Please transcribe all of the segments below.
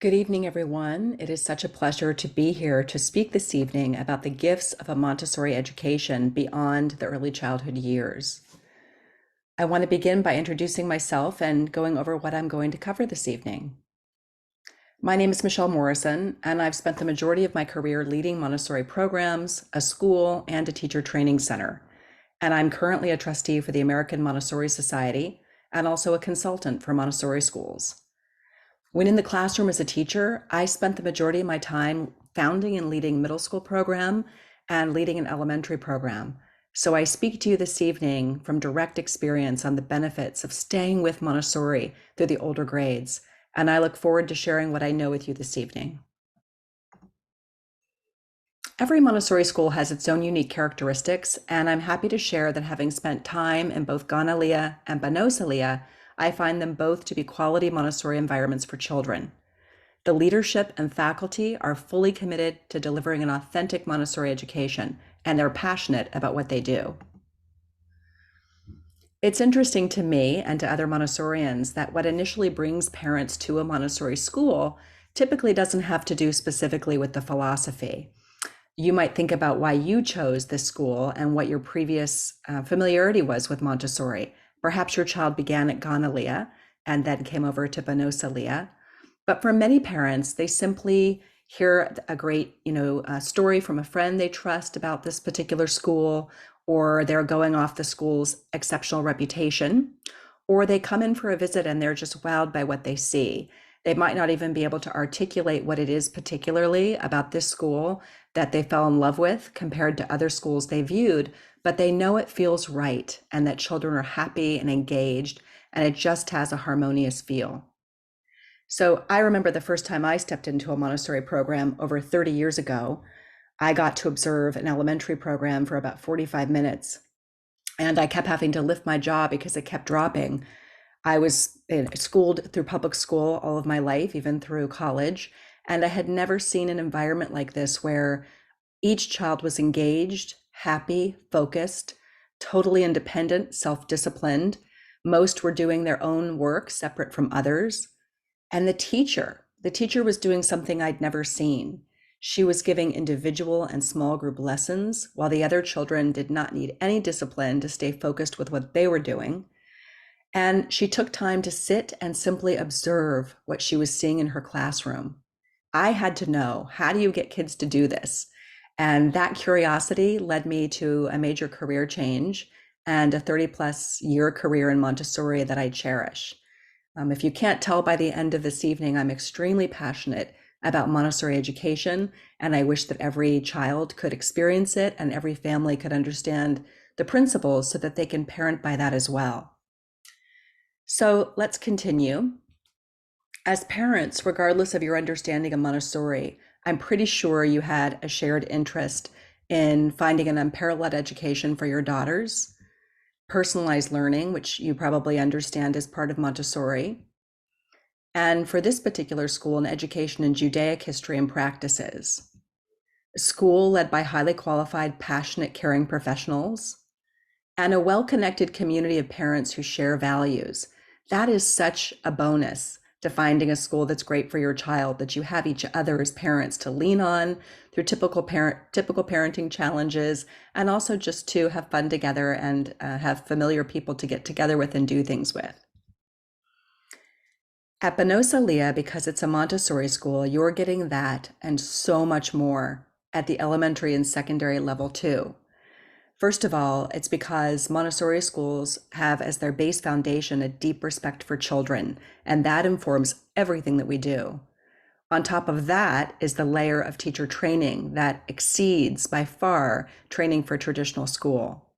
Good evening, everyone. It is such a pleasure to be here to speak this evening about the gifts of a Montessori education beyond the early childhood years. I want to begin by introducing myself and going over what I'm going to cover this evening. My name is Michelle Morrison, and I've spent the majority of my career leading Montessori programs, a school, and a teacher training center. And I'm currently a trustee for the American Montessori Society and also a consultant for Montessori schools. When in the classroom as a teacher, I spent the majority of my time founding and leading middle school program and leading an elementary program. So I speak to you this evening from direct experience on the benefits of staying with Montessori through the older grades. And I look forward to sharing what I know with you this evening. Every Montessori school has its own unique characteristics, and I'm happy to share that having spent time in both Bnos Aliya and Bnos Aliya, I find them both to be quality Montessori environments for children. The leadership and faculty are fully committed to delivering an authentic Montessori education, and they're passionate about what they do. It's interesting to me and to other Montessorians that what initially brings parents to a Montessori school typically doesn't have to do specifically with the philosophy. You might think about why you chose this school and what your previous familiarity was with Montessori. Perhaps your child began at Bnos Aliya and then came over to Bnos Aliya. But for many parents, they simply hear a great, story from a friend they trust about this particular school, or they're going off the school's exceptional reputation, or they come in for a visit and they're just wowed by what they see. They might not even be able to articulate what it is particularly about this school that they fell in love with compared to other schools they viewed, but they know it feels right and that children are happy and engaged, and it just has a harmonious feel. So I remember the first time I stepped into a Montessori program over 30 years ago. I got to observe an elementary program for about 45 minutes, and I kept having to lift my jaw because it kept dropping. I was schooled through public school all of my life, even through college, and I had never seen an environment like this where each child was engaged, happy, focused, totally independent, self-disciplined. Most were doing their own work separate from others. And the teacher was doing something I'd never seen. She was giving individual and small group lessons while the other children did not need any discipline to stay focused with what they were doing. And she took time to sit and simply observe what she was seeing in her classroom. I had to know, how do you get kids to do this? And that curiosity led me to a major career change and a 30 plus year career in Montessori that I cherish. If you can't tell by the end of this evening, I'm extremely passionate about Montessori education, and I wish that every child could experience it and every family could understand the principles so that they can parent by that as well. So let's continue. As parents, regardless of your understanding of Montessori, I'm pretty sure you had a shared interest in finding an unparalleled education for your daughters, personalized learning, which you probably understand as part of Montessori, and for this particular school, an education in Judaic history and practices. A school led by highly qualified, passionate, caring professionals, and a well-connected community of parents who share values. That is such a bonus to finding a school that's great for your child, that you have each other as parents to lean on through typical parenting challenges, and also just to have fun together and have familiar people to get together with and do things with. At Bnos Aliya, because it's a Montessori school, you're getting that and so much more at the elementary and secondary level too. First of all, it's because Montessori schools have as their base foundation a deep respect for children, and that informs everything that we do. On top of that is the layer of teacher training that exceeds by far training for traditional school.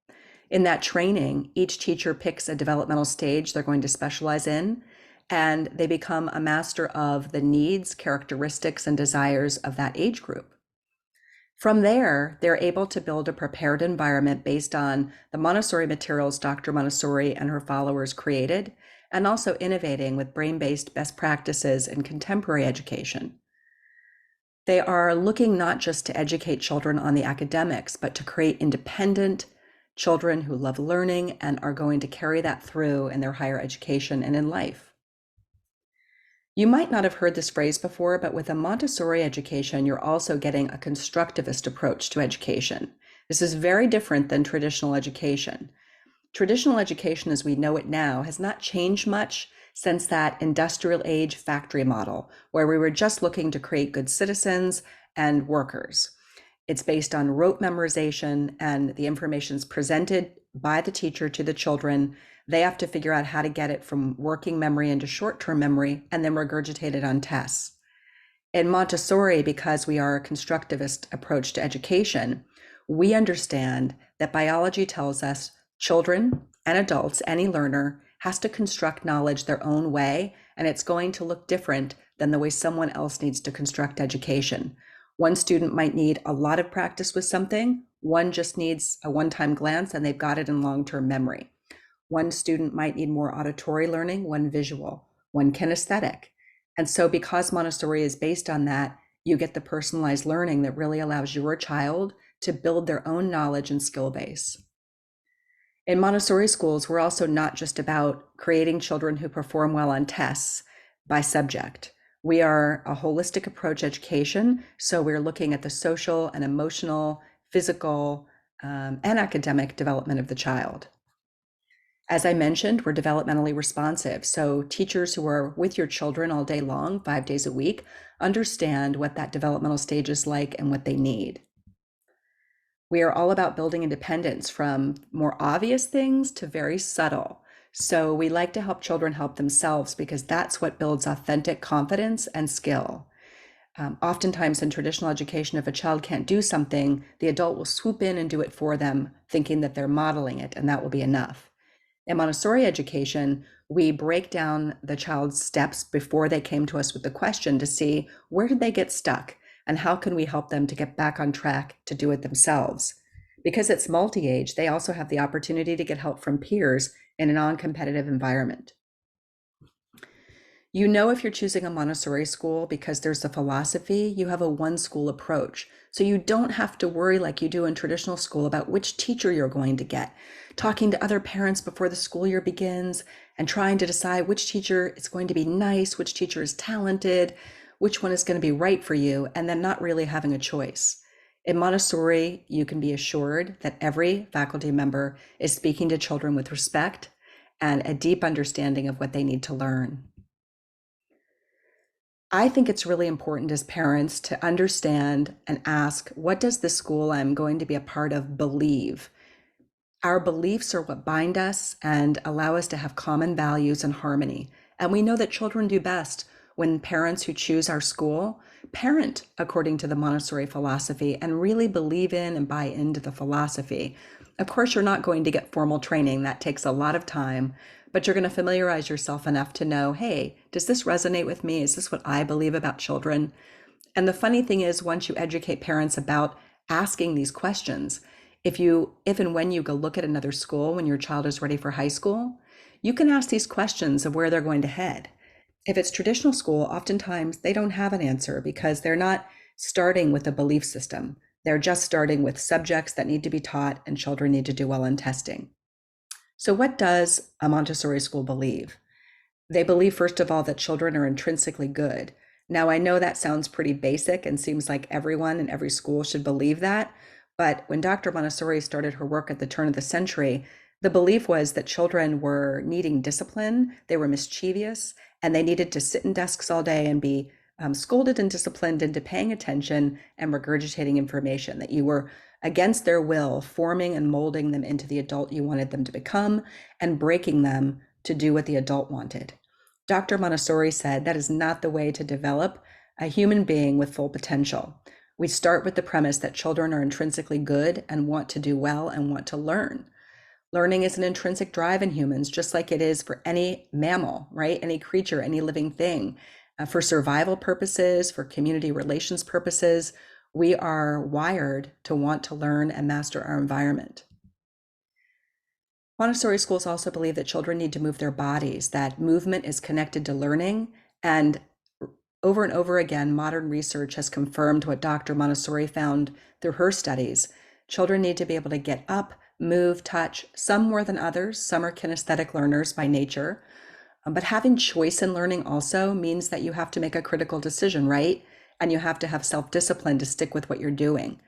In that training, each teacher picks a developmental stage they're going to specialize in, and they become a master of the needs, characteristics, and desires of that age group. From there, they're able to build a prepared environment based on the Montessori materials Dr. Montessori and her followers created, and also innovating with brain-based best practices in contemporary education. They are looking not just to educate children on the academics, but to create independent children who love learning and are going to carry that through in their higher education and in life. You might not have heard this phrase before, but with a Montessori education, you're also getting a constructivist approach to education. This is very different than traditional education. Traditional education as we know it now has not changed much since that industrial age factory model, where we were just looking to create good citizens and workers. It's based on rote memorization, and the information is presented by the teacher to the children. They have to figure out how to get it from working memory into short-term memory and then regurgitate it on tests. In Montessori, because we are a constructivist approach to education, we understand that biology tells us children and adults, any learner, has to construct knowledge their own way, and it's going to look different than the way someone else needs to construct education. One student might need a lot of practice with something, one just needs a one-time glance and they've got it in long-term memory. One student might need more auditory learning, one visual, one kinesthetic. And so because Montessori is based on that, you get the personalized learning that really allows your child to build their own knowledge and skill base. In Montessori schools, we're also not just about creating children who perform well on tests by subject. We are a holistic approach education, so we're looking at the social and emotional, physical, and academic development of the child. As I mentioned, we're developmentally responsive. So teachers who are with your children all day long, 5 days a week, understand what that developmental stage is like and what they need. We are all about building independence from more obvious things to very subtle. So we like to help children help themselves because that's what builds authentic confidence and skill. Oftentimes in traditional education, if a child can't do something, the adult will swoop in and do it for them, thinking that they're modeling it, and that will be enough. In Montessori education, we break down the child's steps before they came to us with the question to see where did they get stuck and how can we help them to get back on track to do it themselves. Because it's multi-age, they also have the opportunity to get help from peers in a non-competitive environment. You know, if you're choosing a Montessori school because there's the philosophy, you have a one school approach. So you don't have to worry like you do in traditional school about which teacher you're going to get, talking to other parents before the school year begins and trying to decide which teacher is going to be nice, which teacher is talented, which one is going to be right for you, and then not really having a choice. In Montessori, you can be assured that every faculty member is speaking to children with respect and a deep understanding of what they need to learn. I think it's really important as parents to understand and ask, what does the school I'm going to be a part of believe? Our beliefs are what bind us and allow us to have common values and harmony. And we know that children do best when parents who choose our school parent according to the Montessori philosophy and really believe in and buy into the philosophy. Of course, you're not going to get formal training. That takes a lot of time, but you're going to familiarize yourself enough to know, hey, does this resonate with me? Is this what I believe about children? And the funny thing is, once you educate parents about asking these questions, if and when you go look at another school when your child is ready for high school, you can ask these questions of where they're going to head. If it's traditional school, oftentimes they don't have an answer because they're not starting with a belief system. They're just starting with subjects that need to be taught and children need to do well in testing. So what does a Montessori school believe? They believe, first of all, that children are intrinsically good. Now, I know that sounds pretty basic and seems like everyone in every school should believe that. But when Dr. Montessori started her work at the turn of the century, the belief was that children were needing discipline, they were mischievous, and they needed to sit in desks all day and be scolded and disciplined into paying attention and regurgitating information, that you were against their will, forming and molding them into the adult you wanted them to become and breaking them to do what the adult wanted. Dr. Montessori said that is not the way to develop a human being with full potential. We start with the premise that children are intrinsically good and want to do well and want to learn. Learning is an intrinsic drive in humans, just like it is for any mammal, right? Any creature, any living thing. For survival purposes, for community relations purposes, we are wired to want to learn and master our environment. Montessori schools also believe that children need to move their bodies, that movement is connected to learning, and over again, modern research has confirmed what Dr. Montessori found through her studies. Children need to be able to get up, move, touch, some more than others. Some are kinesthetic learners by nature. But having choice in learning also means that you have to make a critical decision, right? And you have to have self-discipline to stick with what you're doing.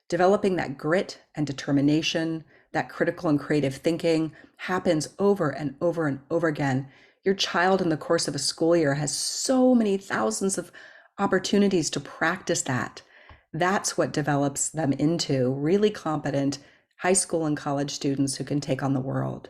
Developing that grit and determination, that critical and creative thinking happens over and over and over again. Your child in the course of a school year has so many thousands of opportunities to practice that. That's what develops them into really competent high school and college students who can take on the world.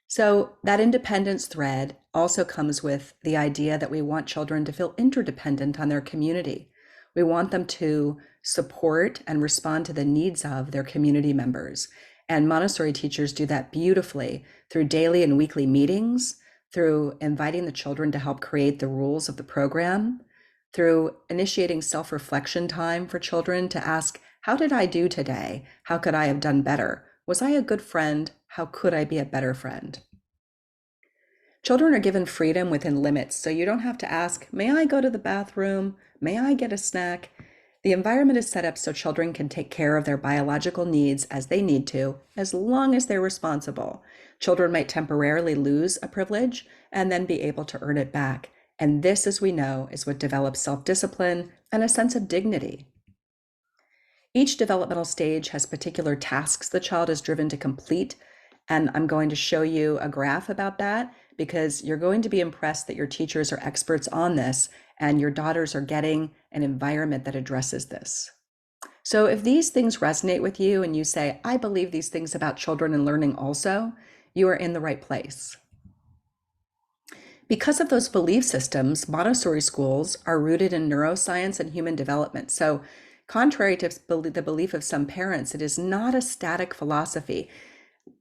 So that independence thread also comes with the idea that we want children to feel interdependent on their community. We want them to support and respond to the needs of their community members. And Montessori teachers do that beautifully through daily and weekly meetings, through inviting the children to help create the rules of the program, through initiating self-reflection time for children to ask, how did I do today? How could I have done better? Was I a good friend? How could I be a better friend? Children are given freedom within limits, so you don't have to ask, may I go to the bathroom? May I get a snack? The environment is set up so children can take care of their biological needs as they need to, as long as they're responsible. Children might temporarily lose a privilege and then be able to earn it back. And this, as we know, is what develops self-discipline and a sense of dignity. Each developmental stage has particular tasks the child is driven to complete, and I'm going to show you a graph about that because you're going to be impressed that your teachers are experts on this and your daughters are getting an environment that addresses this. So if these things resonate with you and you say, I believe these things about children and learning also, you are in the right place. Because of those belief systems, Montessori schools are rooted in neuroscience and human development. So contrary to the belief of some parents, it is not a static philosophy.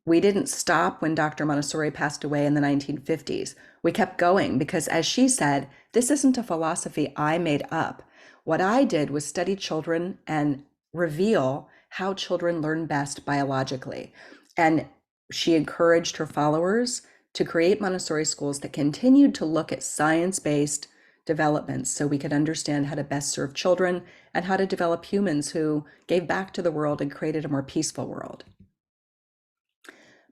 We didn't stop when Dr. Montessori passed away in the 1950s. We kept going because, as she said, this isn't a philosophy I made up. What I did was study children and reveal how children learn best biologically. And she encouraged her followers to create Montessori schools that continued to look at science-based developments so we could understand how to best serve children and how to develop humans who gave back to the world and created a more peaceful world.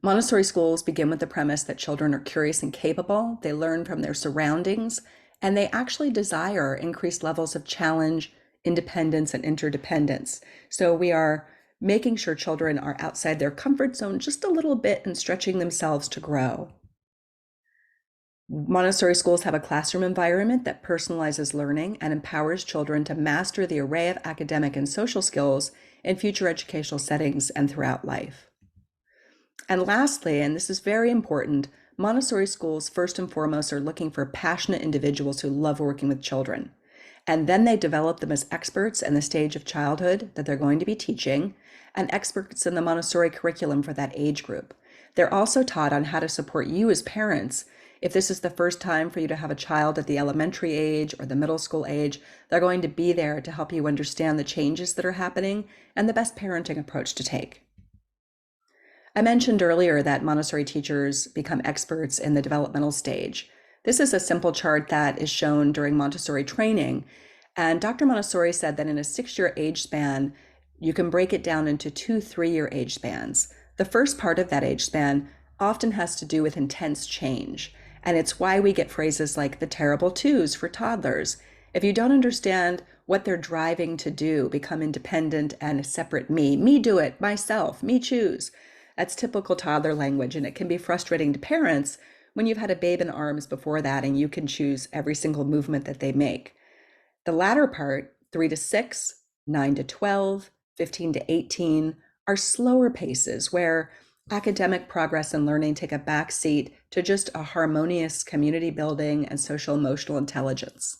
Montessori schools begin with the premise that children are curious and capable, they learn from their surroundings, and they actually desire increased levels of challenge, independence, and interdependence. So we are making sure children are outside their comfort zone just a little bit and stretching themselves to grow. Montessori schools have a classroom environment that personalizes learning and empowers children to master the array of academic and social skills in future educational settings and throughout life. And lastly, and this is very important, Montessori schools first and foremost are looking for passionate individuals who love working with children. And then they develop them as experts in the stage of childhood that they're going to be teaching, and experts in the Montessori curriculum for that age group. They're also taught on how to support you as parents. If this is the first time for you to have a child at the elementary age or the middle school age, they're going to be there to help you understand the changes that are happening and the best parenting approach to take. I mentioned earlier that Montessori teachers become experts in the developmental stage. This is a simple chart that is shown during Montessori training. And Dr. Montessori said that in a 6-year age span, you can break it down into 2 3-year age spans. The first part of that age span often has to do with intense change. And it's why we get phrases like the terrible twos for toddlers. If you don't understand what they're driving to do, become independent and a separate me do it, myself, me choose. That's typical toddler language, and it can be frustrating to parents when you've had a babe in arms before that and you can choose every single movement that they make. The latter part, 3 to 6, 9 to 12, 15 to 18, are slower paces where academic progress and learning take a back seat to just a harmonious community building and social emotional intelligence.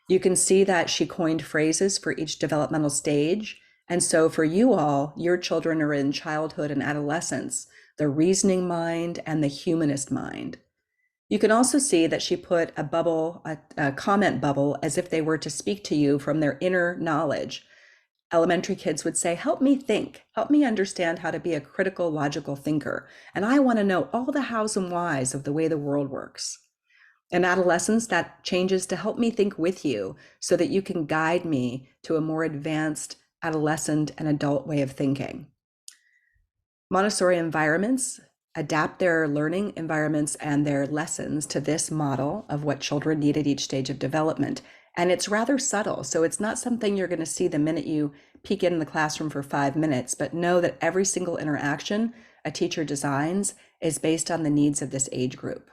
You can see that she coined phrases for each developmental stage. And so for you all, your children are in childhood and adolescence, the reasoning mind and the humanist mind. You can also see that she put a bubble, a comment bubble, as if they were to speak to you from their inner knowledge. Elementary kids would say, help me think, help me understand how to be a critical, logical thinker. And I want to know all the hows and whys of the way the world works. In adolescence, that changes to help me think with you so that you can guide me to a more advanced adolescent and adult way of thinking. Montessori environments adapt their learning environments and their lessons to this model of what children need at each stage of development. And it's rather subtle. So it's not something you're going to see the minute you peek in the classroom for 5 minutes, but know that every single interaction a teacher designs is based on the needs of this age group.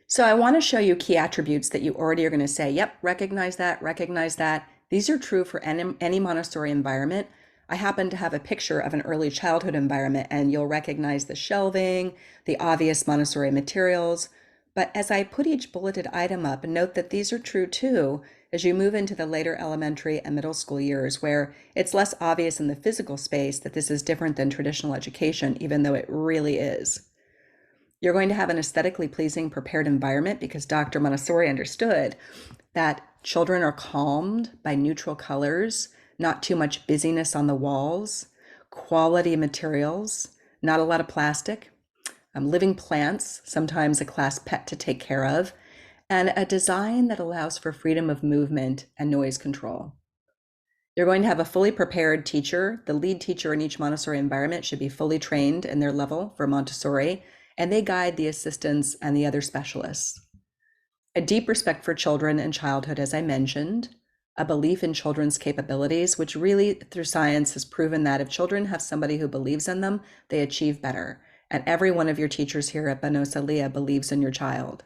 So I want to show you key attributes that you already are going to say, yep, recognize that, recognize that. These are true for any Montessori environment. I happen to have a picture of an early childhood environment, and you'll recognize the shelving, the obvious Montessori materials. But as I put each bulleted item up, note that these are true too as you move into the later elementary and middle school years, where it's less obvious in the physical space that this is different than traditional education, even though it really is. You're going to have an aesthetically pleasing, prepared environment because Dr. Montessori understood that children are calmed by neutral colors, not too much busyness on the walls, quality materials, not a lot of plastic, living plants, sometimes a class pet to take care of, and a design that allows for freedom of movement and noise control. You're going to have a fully prepared teacher. The lead teacher in each Montessori environment should be fully trained in their level for Montessori, and they guide the assistants and the other specialists. A deep respect for children and childhood, as I mentioned, a belief in children's capabilities, which really through science has proven that if children have somebody who believes in them, they achieve better. And every one of your teachers here at Bnos Aliya believes in your child.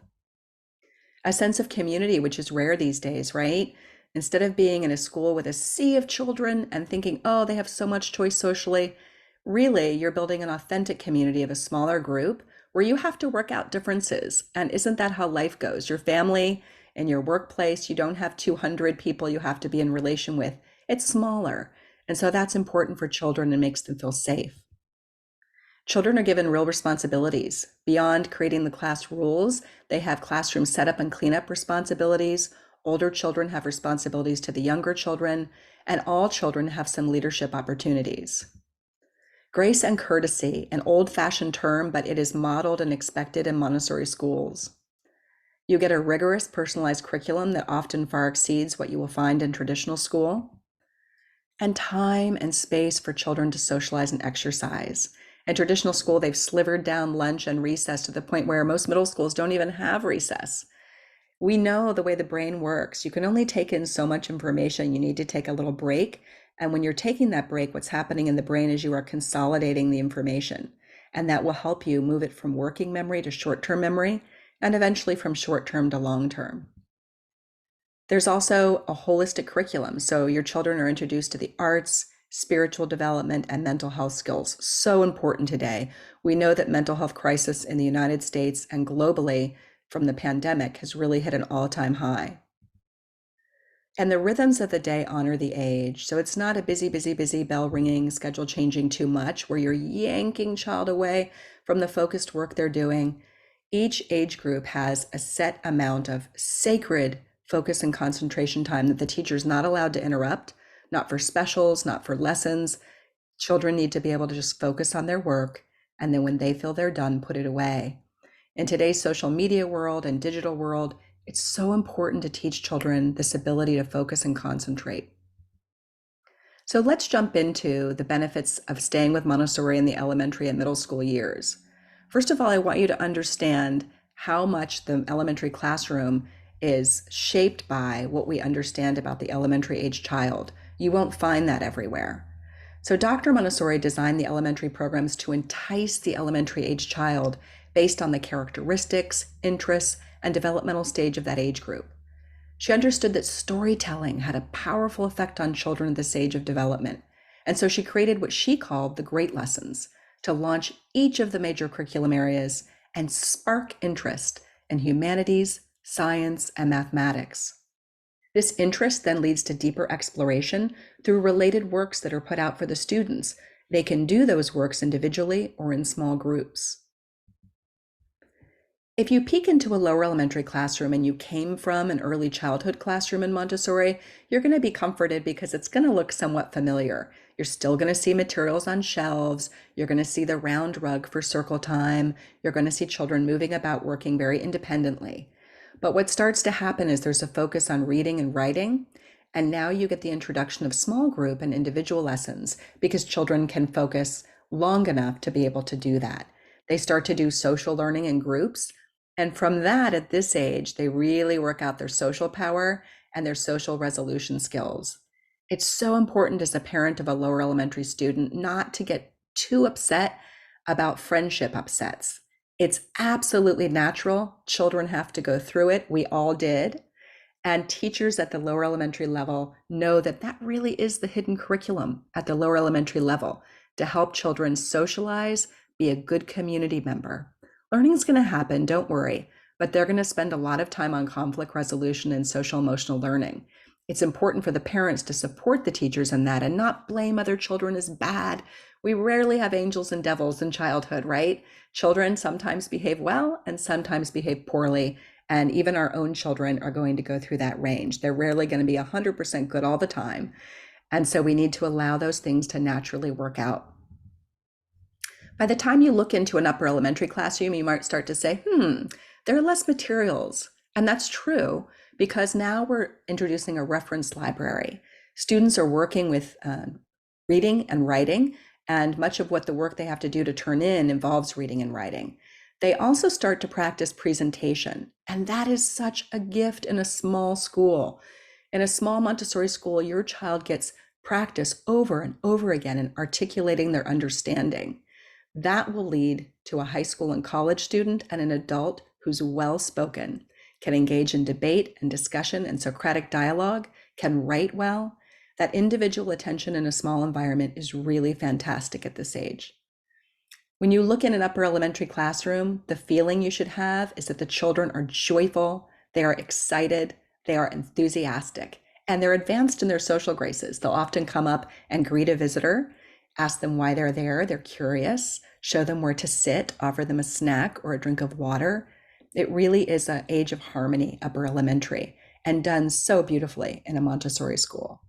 A sense of community, which is rare these days, right? Instead of being in a school with a sea of children and thinking, oh, they have so much choice socially, really, you're building an authentic community of a smaller group where you have to work out differences. And isn't that how life goes? Your family and your workplace, you don't have 200 people you have to be in relation with. It's smaller. And so that's important for children and makes them feel safe. Children are given real responsibilities. Beyond creating the class rules, they have classroom setup and cleanup responsibilities. Older children have responsibilities to the younger children, and all children have some leadership opportunities. Grace and courtesy, an old-fashioned term, but it is modeled and expected in Montessori schools. You get a rigorous, personalized curriculum that often far exceeds what you will find in traditional school. And time and space for children to socialize and exercise. In traditional school, they've slivered down lunch and recess to the point where most middle schools don't even have recess. We know the way the brain works. You can only take in so much information. You need to take a little break. And when you're taking that break, what's happening in the brain is you are consolidating the information. And that will help you move it from working memory to short-term memory, and eventually from short-term to long-term. There's also a holistic curriculum. So your children are introduced to the arts, spiritual development, and mental health skills. So important today. We know that mental health crisis in the United States and globally from the pandemic has really hit an all-time high. And the rhythms of the day honor the age. So it's not a busy, busy, busy bell ringing, schedule changing too much, where you're yanking child away from the focused work they're doing. Each age group has a set amount of sacred focus and concentration time that the teacher's not allowed to interrupt, not for specials, not for lessons. Children need to be able to just focus on their work, and then when they feel they're done, put it away. In today's social media world and digital world, it's so important to teach children this ability to focus and concentrate. So let's jump into the benefits of staying with Montessori in the elementary and middle school years. First of all, I want you to understand how much the elementary classroom is shaped by what we understand about the elementary age child. You won't find that everywhere. So Dr. Montessori designed the elementary programs to entice the elementary age child based on the characteristics, interests, and developmental stage of that age group. She understood that storytelling had a powerful effect on children at this age of development. And so she created what she called the Great Lessons to launch each of the major curriculum areas and spark interest in humanities, science, and mathematics. This interest then leads to deeper exploration through related works that are put out for the students. They can do those works individually or in small groups. If you peek into a lower elementary classroom and you came from an early childhood classroom in Montessori, you're going to be comforted because it's going to look somewhat familiar. You're still going to see materials on shelves. You're going to see the round rug for circle time. You're going to see children moving about, working very independently. But what starts to happen is there's a focus on reading and writing. And now you get the introduction of small group and individual lessons because children can focus long enough to be able to do that. They start to do social learning in groups. And from that, at this age, they really work out their social power and their social resolution skills. It's so important as a parent of a lower elementary student not to get too upset about friendship upsets. It's absolutely natural. Children have to go through it. We all did. And teachers at the lower elementary level know that that really is the hidden curriculum at the lower elementary level to help children socialize, be a good community member. Learning is going to happen, don't worry, but they're going to spend a lot of time on conflict resolution and social emotional learning. It's important for the parents to support the teachers in that and not blame other children as bad. We rarely have angels and devils in childhood, right? Children sometimes behave well and sometimes behave poorly. And even our own children are going to go through that range. They're rarely going to be 100% good all the time. And so we need to allow those things to naturally work out. By the time you look into an upper elementary classroom, you might start to say, there are less materials. And that's true because now we're introducing a reference library. Students are working with reading and writing, and much of what the work they have to do to turn in involves reading and writing. They also start to practice presentation, and that is such a gift in a small school. In a small Montessori school, your child gets practice over and over again in articulating their understanding. That will lead to a high school and college student and an adult who's well-spoken, can engage in debate and discussion and Socratic dialogue, can write well. That individual attention in a small environment is really fantastic at this age. When you look in an upper elementary classroom, the feeling you should have is that the children are joyful, they are excited, they are enthusiastic, and they're advanced in their social graces. They'll often come up and greet a visitor, ask them why they're there, they're curious, show them where to sit, offer them a snack or a drink of water. It really is an age of harmony, upper elementary, and done so beautifully in a Montessori school.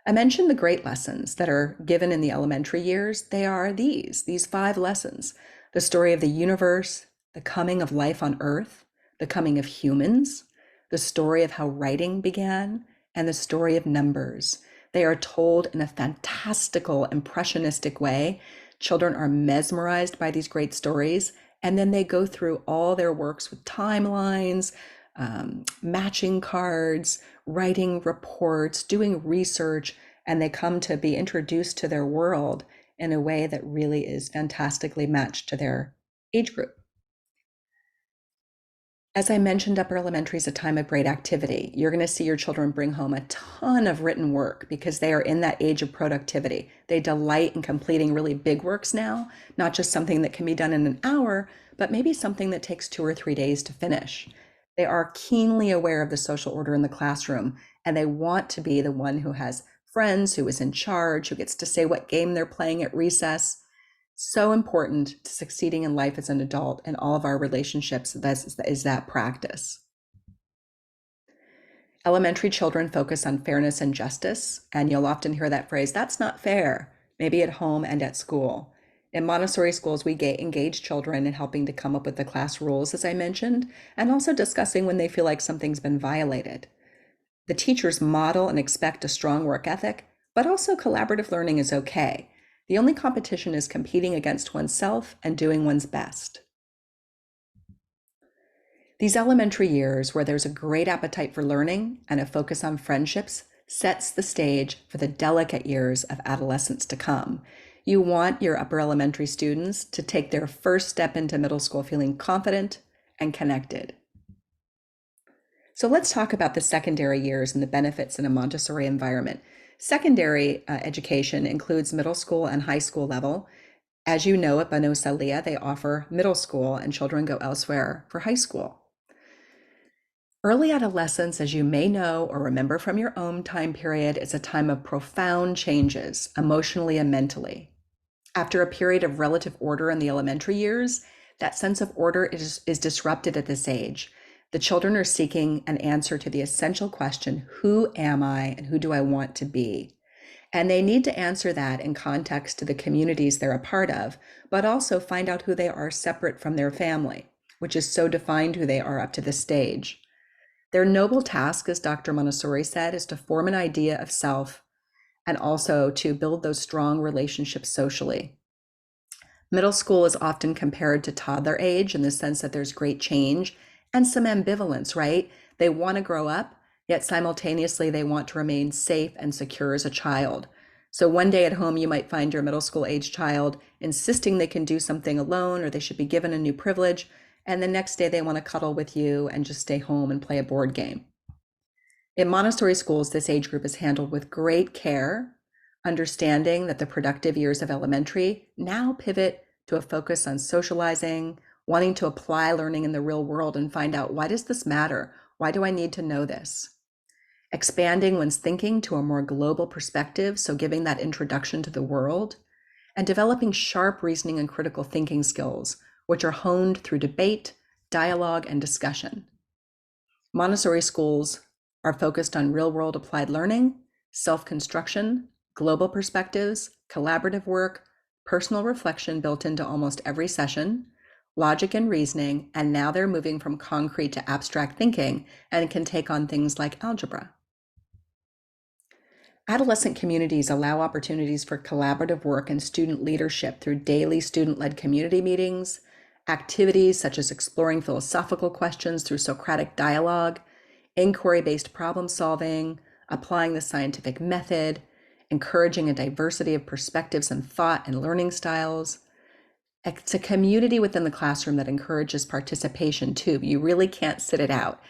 I mentioned the great lessons that are given in the elementary years. They are these 5 lessons: the story of the universe, the coming of life on earth, the coming of humans, the story of how writing began, and the story of numbers. They are told in a fantastical, impressionistic way. Children are mesmerized by these great stories, and then they go through all their works with timelines, matching cards, writing reports, doing research, and they come to be introduced to their world in a way that really is fantastically matched to their age group. As I mentioned, upper elementary is a time of great activity. You're going to see your children bring home a ton of written work because they are in that age of productivity. They delight in completing really big works now, not just something that can be done in an hour, but maybe something that takes 2 or 3 days to finish. They are keenly aware of the social order in the classroom, and they want to be the one who has friends, who is in charge, who gets to say what game they're playing at recess. So important to succeeding in life as an adult and all of our relationships is that practice. Elementary children focus on fairness and justice, and you'll often hear that phrase, that's not fair, maybe at home and at school. In Montessori schools, we engage children in helping to come up with the class rules, as I mentioned, and also discussing when they feel like something's been violated. The teachers model and expect a strong work ethic, but also collaborative learning is okay. The only competition is competing against oneself and doing one's best. These elementary years, where there's a great appetite for learning and a focus on friendships, sets the stage for the delicate years of adolescence to come. You want your upper elementary students to take their first step into middle school feeling confident and connected. So let's talk about the secondary years and the benefits in a Montessori environment. Secondary education includes middle school and high school level. As you know, at Bnos Aliya, they offer middle school and children go elsewhere for high school. Early adolescence, as you may know or remember from your own time period, is a time of profound changes, emotionally and mentally. After a period of relative order in the elementary years, that sense of order is disrupted at this age. The children are seeking an answer to the essential question, who am I and who do I want to be? And they need to answer that in context to the communities they're a part of, but also find out who they are separate from their family, which is so defined who they are up to this stage. Their noble task, as Dr. Montessori said, is to form an idea of self and also to build those strong relationships socially. Middle school is often compared to toddler age in the sense that there's great change and some ambivalence, right? They want to grow up, yet simultaneously they want to remain safe and secure as a child. So one day at home, you might find your middle school age child insisting they can do something alone or they should be given a new privilege. And the next day they want to cuddle with you and just stay home and play a board game. In Montessori schools, this age group is handled with great care, understanding that the productive years of elementary now pivot to a focus on socializing, wanting to apply learning in the real world and find out, why does this matter? Why do I need to know this? Expanding one's thinking to a more global perspective, so giving that introduction to the world, and developing sharp reasoning and critical thinking skills, which are honed through debate, dialogue, and discussion. Montessori schools are focused on real-world applied learning, self-construction, global perspectives, collaborative work, personal reflection built into almost every session, logic and reasoning, and now they're moving from concrete to abstract thinking and can take on things like algebra. Adolescent communities allow opportunities for collaborative work and student leadership through daily student-led community meetings, activities such as exploring philosophical questions through Socratic dialogue, inquiry-based problem solving, applying the scientific method, encouraging a diversity of perspectives and thought and learning styles. It's a community within the classroom that encourages participation too. You really can't sit it out.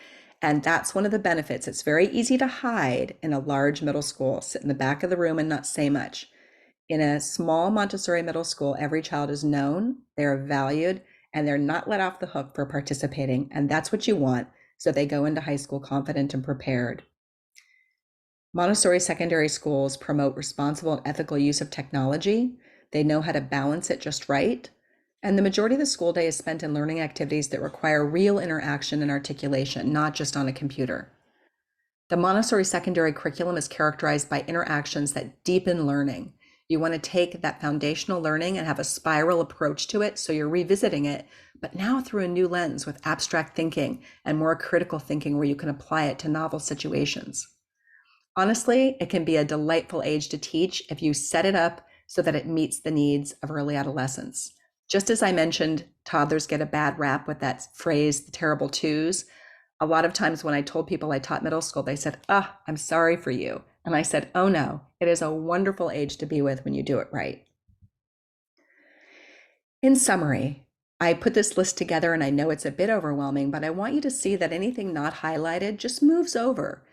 And that's one of the benefits. It's very easy to hide in a large middle school, sit in the back of the room and not say much. In a small Montessori middle school, every child is known, they're valued, and they're not let off the hook for participating. And that's what you want, so they go into high school confident and prepared. Montessori secondary schools promote responsible and ethical use of technology. They know how to balance it just right. And the majority of the school day is spent in learning activities that require real interaction and articulation, not just on a computer. The Montessori secondary curriculum is characterized by interactions that deepen learning. You want to take that foundational learning and have a spiral approach to it, so you're revisiting it, but now through a new lens with abstract thinking and more critical thinking where you can apply it to novel situations. Honestly, it can be a delightful age to teach if you set it up so that it meets the needs of early adolescence. Just as I mentioned, toddlers get a bad rap with that phrase, the terrible twos. A lot of times when I told people I taught middle school, they said, I'm sorry for you. And I said, oh no, it is a wonderful age to be with when you do it right. In summary, I put this list together and I know it's a bit overwhelming, but I want you to see that anything not highlighted just moves over.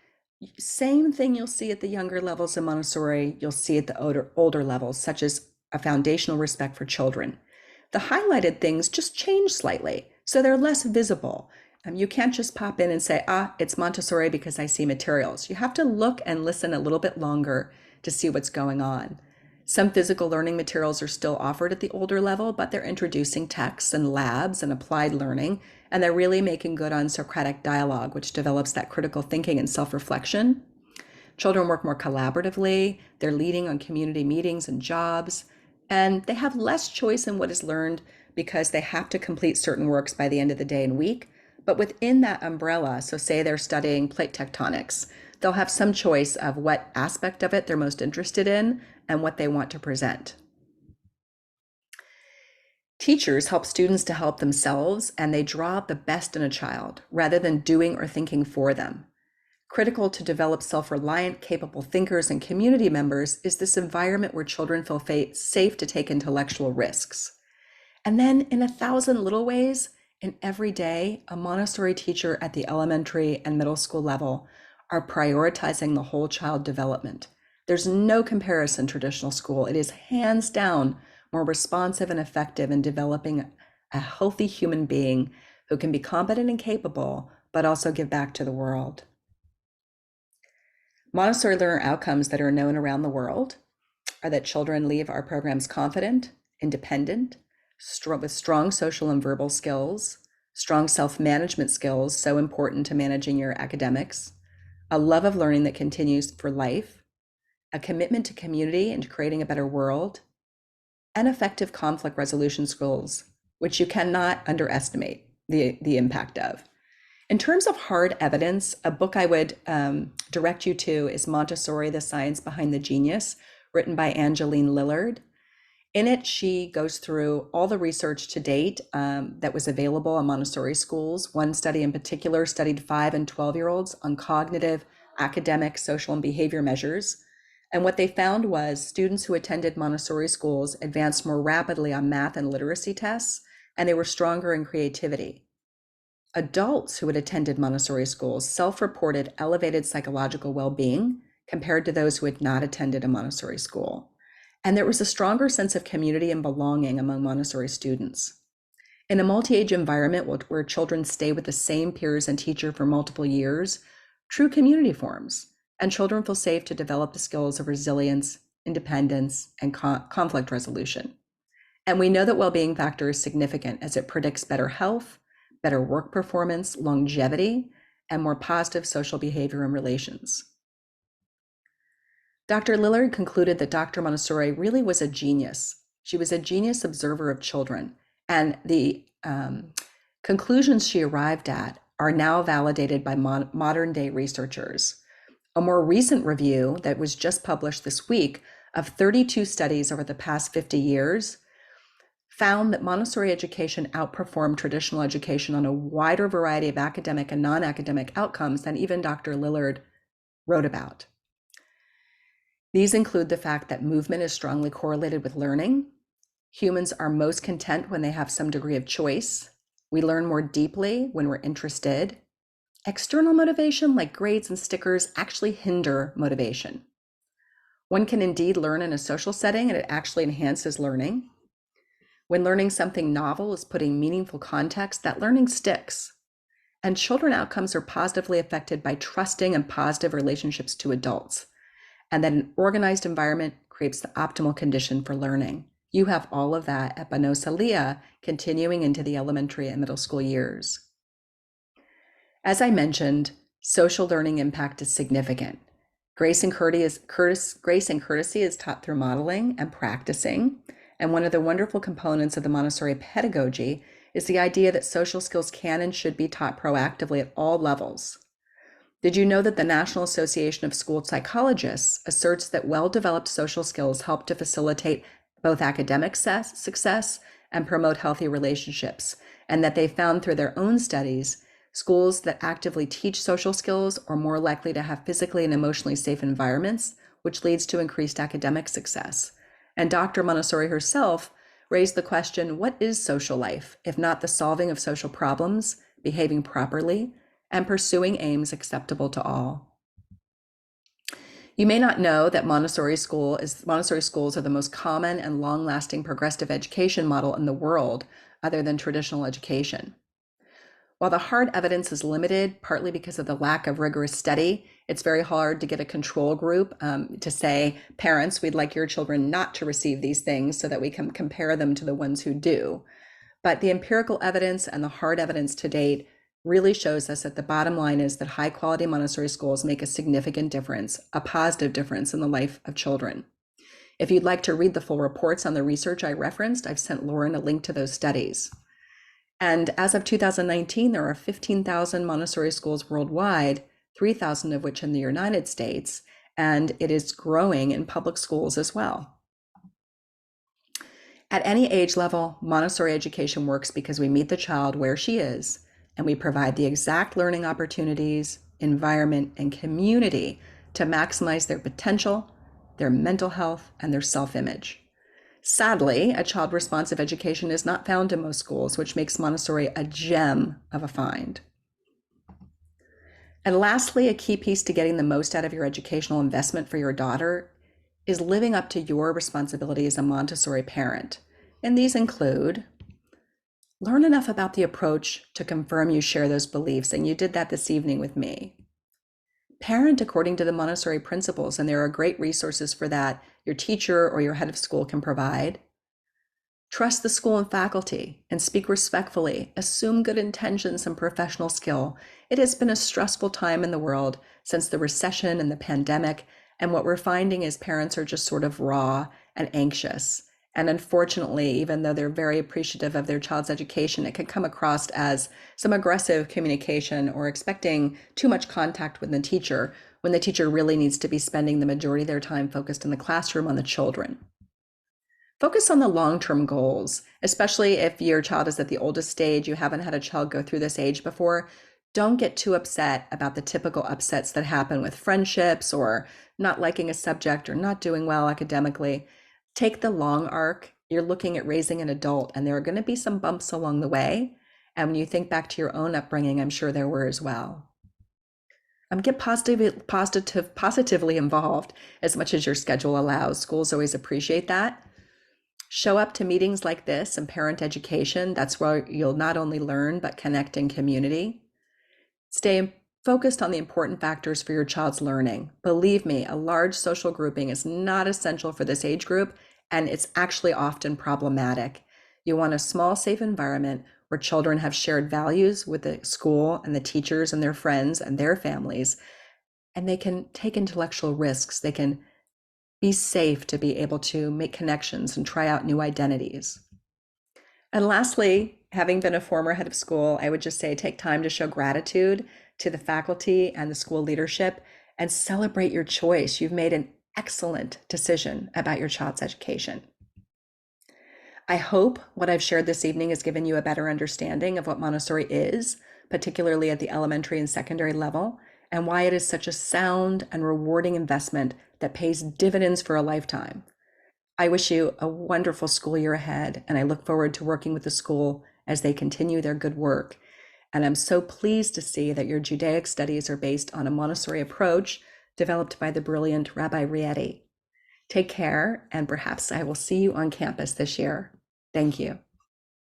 Same thing you'll see at the younger levels of Montessori, you'll see at the older levels, such as a foundational respect for children. The highlighted things just change slightly, so they're less visible. You can't just pop in and say, it's Montessori because I see materials. You have to look and listen a little bit longer to see what's going on. Some physical learning materials are still offered at the older level, but they're introducing texts and labs and applied learning, and they're really making good on Socratic dialogue, which develops that critical thinking and self-reflection. Children work more collaboratively, they're leading on community meetings and jobs, and they have less choice in what is learned because they have to complete certain works by the end of the day and week. But within that umbrella, so say they're studying plate tectonics, they'll have some choice of what aspect of it they're most interested in and what they want to present. Teachers help students to help themselves, and they draw out the best in a child rather than doing or thinking for them. Critical to develop self-reliant, capable thinkers and community members is this environment where children feel safe to take intellectual risks. And then in 1,000 little ways, in every day, a Montessori teacher at the elementary and middle school level are prioritizing the whole child development. There's no comparison to traditional school. It is hands down more responsive and effective in developing a healthy human being who can be competent and capable, but also give back to the world. Montessori learner outcomes that are known around the world are that children leave our programs confident, independent, with strong social and verbal skills, strong self-management skills, so important to managing your academics, a love of learning that continues for life, a commitment to community and to creating a better world, and effective conflict resolution skills, which you cannot underestimate the impact of. In terms of hard evidence, a book I would direct you to is Montessori, The Science Behind the Genius, written by Angeline Lillard. In it, she goes through all the research to date that was available on Montessori schools. One study in particular studied 5 and 12-year-olds on cognitive, academic, social, and behavior measures. And what they found was students who attended Montessori schools advanced more rapidly on math and literacy tests, and they were stronger in creativity. Adults who had attended Montessori schools self-reported elevated psychological well-being compared to those who had not attended a Montessori school. And there was a stronger sense of community and belonging among Montessori students. In a multi-age environment where children stay with the same peers and teacher for multiple years, true community forms, and children feel safe to develop the skills of resilience, independence, and conflict resolution. And we know that well-being factor is significant as it predicts better health, better work performance, longevity, and more positive social behavior and relations. Dr. Lillard concluded that Dr. Montessori really was a genius. She was a genius observer of children, and the conclusions she arrived at are now validated by modern day researchers. A more recent review that was just published this week of 32 studies over the past 50 years found that Montessori education outperformed traditional education on a wider variety of academic and non-academic outcomes than even Dr. Lillard wrote about. These include the fact that movement is strongly correlated with learning. Humans are most content when they have some degree of choice. We learn more deeply when we're interested. External motivation, like grades and stickers, actually hinder motivation. One can indeed learn in a social setting, and it actually enhances learning. When learning something novel is put in meaningful context, that learning sticks. And children outcomes are positively affected by trusting and positive relationships to adults. And that an organized environment creates the optimal condition for learning. You have all of that at Bnos Aliya, continuing into the elementary and middle school years. As I mentioned, social learning impact is significant. Grace and courtesy is taught through modeling and practicing. And one of the wonderful components of the Montessori pedagogy is the idea that social skills can and should be taught proactively at all levels. Did you know that the National Association of School Psychologists asserts that well-developed social skills help to facilitate both academic success and promote healthy relationships, and that they found through their own studies, schools that actively teach social skills are more likely to have physically and emotionally safe environments, which leads to increased academic success. And Dr. Montessori herself raised the question, what is social life, if not the solving of social problems, behaving properly, and pursuing aims acceptable to all? You may not know that Montessori schools are the most common and long-lasting progressive education model in the world, other than traditional education. While the hard evidence is limited, partly because of the lack of rigorous study, it's very hard to get a control group to say, parents, we'd like your children not to receive these things so that we can compare them to the ones who do. But the empirical evidence and the hard evidence to date really shows us that the bottom line is that high quality Montessori schools make a significant difference, a positive difference in the life of children. If you'd like to read the full reports on the research I referenced, I've sent Lauren a link to those studies. And as of 2019, there are 15,000 Montessori schools worldwide, 3,000 of which in the United States, and it is growing in public schools as well. At any age level, Montessori education works because we meet the child where she is, and we provide the exact learning opportunities, environment, and community to maximize their potential, their mental health, and their self-image. Sadly, a child-responsive education is not found in most schools, which makes Montessori a gem of a find. And lastly, a key piece to getting the most out of your educational investment for your daughter is living up to your responsibility as a Montessori parent. And these include learn enough about the approach to confirm you share those beliefs, and you did that this evening with me. Parent according to the Montessori principles, and there are great resources for that your teacher or your head of school can provide. Trust the school and faculty and speak respectfully. Assume good intentions and professional skill. It has been a stressful time in the world since the recession and the pandemic, and what we're finding is parents are just sort of raw and anxious. And unfortunately, even though they're very appreciative of their child's education, it can come across as some aggressive communication or expecting too much contact with the teacher when the teacher really needs to be spending the majority of their time focused in the classroom on the children. Focus on the long-term goals, especially if your child is at the oldest stage, you haven't had a child go through this age before. Don't get too upset about the typical upsets that happen with friendships or not liking a subject or not doing well academically. Take the long arc. You're looking at raising an adult, and there are going to be some bumps along the way. And when you think back to your own upbringing, I'm sure there were as well. Get positively involved as much as your schedule allows. Schools always appreciate that. Show up to meetings like this and parent education. That's where you'll not only learn, but connect in community. Stay focused on the important factors for your child's learning. Believe me, a large social grouping is not essential for this age group, and it's actually often problematic. You want a small, safe environment where children have shared values with the school and the teachers and their friends and their families, and they can take intellectual risks. They can be safe to be able to make connections and try out new identities. And lastly, having been a former head of school, I would just say take time to show gratitude to the faculty and the school leadership and celebrate your choice. You've made an excellent decision about your child's education. I hope what I've shared this evening has given you a better understanding of what Montessori is, particularly at the elementary and secondary level, and why it is such a sound and rewarding investment that pays dividends for a lifetime. I wish you a wonderful school year ahead, and I look forward to working with the school as they continue their good work. And I'm so pleased to see that your Judaic studies are based on a Montessori approach developed by the brilliant Rabbi Rietti. Take care, and perhaps I will see you on campus this year. Thank you.